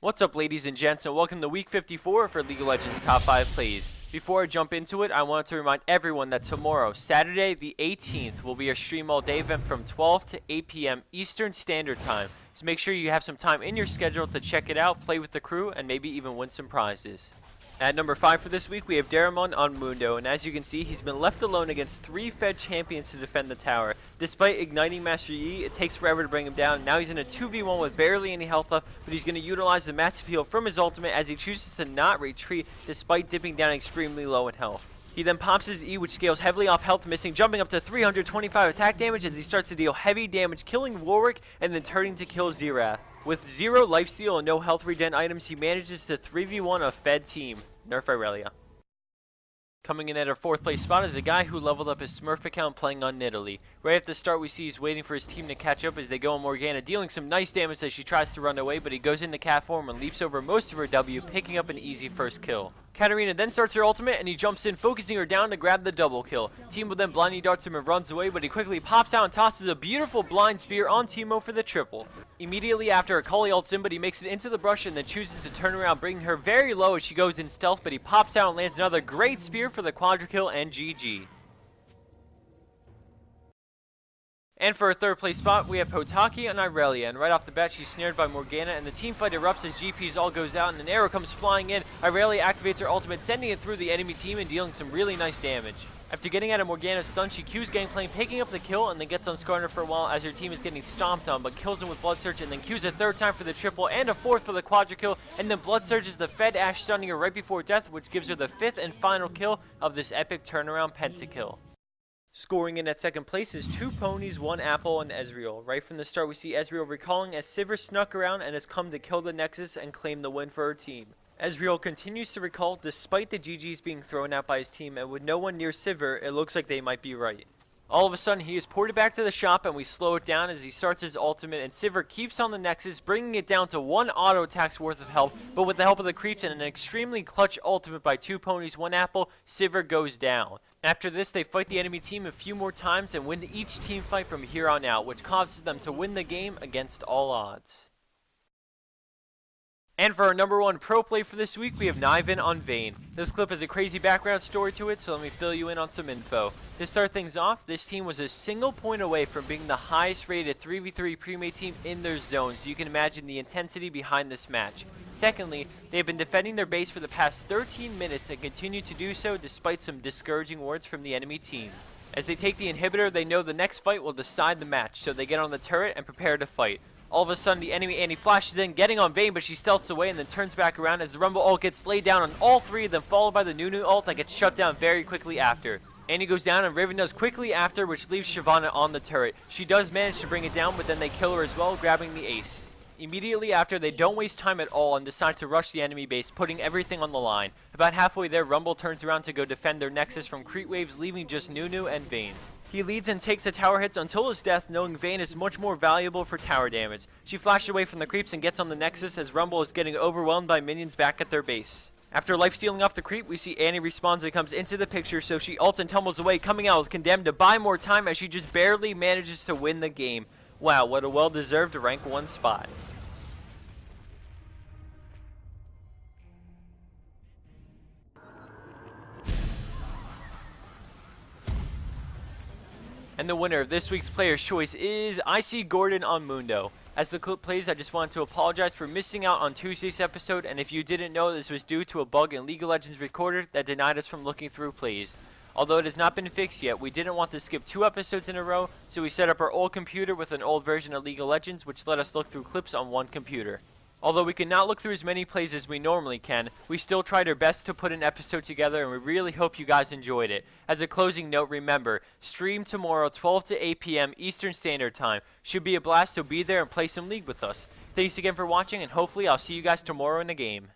What's up, ladies and gents, and welcome to week 54 for League of Legends Top 5 Plays. Before I jump into it, I wanted to remind everyone that tomorrow, Saturday the 18th, will be a stream all day event from 12 to 8 p.m. Eastern Standard Time. So make sure you have some time in your schedule to check it out, play with the crew, and maybe even win some prizes. At number 5 for this week, we have Daramon on Mundo, and as you can see, he's been left alone against 3 Fed champions to defend the tower. Despite igniting Master Yi, it takes forever to bring him down. Now he's in a 2v1 with barely any health left, but he's going to utilize the massive heal from his ultimate as he chooses to not retreat despite dipping down extremely low in health. He then pops his E, which scales heavily off health missing, jumping up to 325 attack damage as he starts to deal heavy damage, killing Warwick and then turning to kill Xerath. With 0 lifesteal and no health regen items, he manages to 3v1 a Fed team. Nerf Irelia. Coming in at our 4th place spot is a guy who leveled up his Smurf account playing on Nidalee. Right at the start, we see he's waiting for his team to catch up as they go on Morgana, dealing some nice damage as she tries to run away, but he goes into cat form and leaps over most of her W, picking up an easy first kill. Katarina then starts her ultimate and he jumps in, focusing her down to grab the double kill. Teemo then blinding darts him and runs away, but he quickly pops out and tosses a beautiful blind spear on Teemo for the triple. Immediately after, Akali ults in, but he makes it into the brush and then chooses to turn around, bringing her very low as she goes in stealth, but he pops out and lands another great spear for the quadra kill and GG. And for our 3rd place spot, we have Potaki on Irelia, and right off the bat she's snared by Morgana, and the team fight erupts as GPs all goes out and an arrow comes flying in. Irelia activates her ultimate, sending it through the enemy team and dealing some really nice damage. After getting out of Morgana's stun, she Qs Gangplank, picking up the kill, and then gets on Skarner for a while as her team is getting stomped on, but kills him with Blood Surge, and then Qs a 3rd time for the triple, and a 4th for the quadra kill, and then Blood Surge is the Fed Ash stunning her right before death, which gives her the 5th and final kill of this epic turnaround pentakill. Scoring in at 2nd place is 2 ponies, 1 apple, and Ezreal. Right from the start, we see Ezreal recalling as Sivir snuck around and has come to kill the Nexus and claim the win for her team. Ezreal continues to recall despite the GGs being thrown out by his team, and with no one near Sivir, it looks like they might be right. All of a sudden, he is ported back to the shop, and we slow it down as he starts his ultimate, and Sivir keeps on the Nexus, bringing it down to 1 auto attack's worth of health, but with the help of the creeps and an extremely clutch ultimate by 2 ponies, 1 apple, Sivir goes down. After this, they fight the enemy team a few more times and win each team fight from here on out, which causes them to win the game against all odds. And for our number 1 pro play for this week, we have Naivan on Vayne. This clip has a crazy background story to it, so let me fill you in on some info. To start things off, this team was a single point away from being the highest rated 3v3 pre-made team in their zone, so you can imagine the intensity behind this match. Secondly, they've been defending their base for the past 13 minutes and continue to do so despite some discouraging words from the enemy team. As they take the inhibitor, they know the next fight will decide the match, so they get on the turret and prepare to fight. All of a sudden, the enemy Annie flashes in, getting on Vayne, but she stealths away and then turns back around as the Rumble ult gets laid down on all 3 of them, followed by the Nunu ult that gets shut down very quickly after. Annie goes down and Riven does quickly after, which leaves Shyvana on the turret. She does manage to bring it down, but then they kill her as well, grabbing the ace. Immediately after, they don't waste time at all and decide to rush the enemy base, putting everything on the line. About halfway there, Rumble turns around to go defend their Nexus from creep waves, leaving just Nunu and Vayne. He leads and takes the tower hits until his death, knowing Vayne is much more valuable for tower damage. She flashes away from the creeps and gets on the Nexus as Rumble is getting overwhelmed by minions back at their base. After life stealing off the creep, we see Annie respawns and comes into the picture, so she ults and tumbles away, coming out with Condemned to buy more time as she just barely manages to win the game. Wow, what a well-deserved rank 1 spot. And the winner of this week's Player's Choice is IC Gordon on Mundo. As the clip plays, I just wanted to apologize for missing out on Tuesday's episode, and if you didn't know, this was due to a bug in League of Legends Recorder that denied us from looking through plays. Although it has not been fixed yet, we didn't want to skip 2 episodes in a row, so we set up our old computer with an old version of League of Legends, which let us look through clips on 1 computer. Although we could not look through as many plays as we normally can, we still tried our best to put an episode together, and we really hope you guys enjoyed it. As a closing note, remember, stream tomorrow 12 to 8 p.m. Eastern Standard Time. Should be a blast, so be there and play some League with us. Thanks again for watching, and hopefully I'll see you guys tomorrow in the game.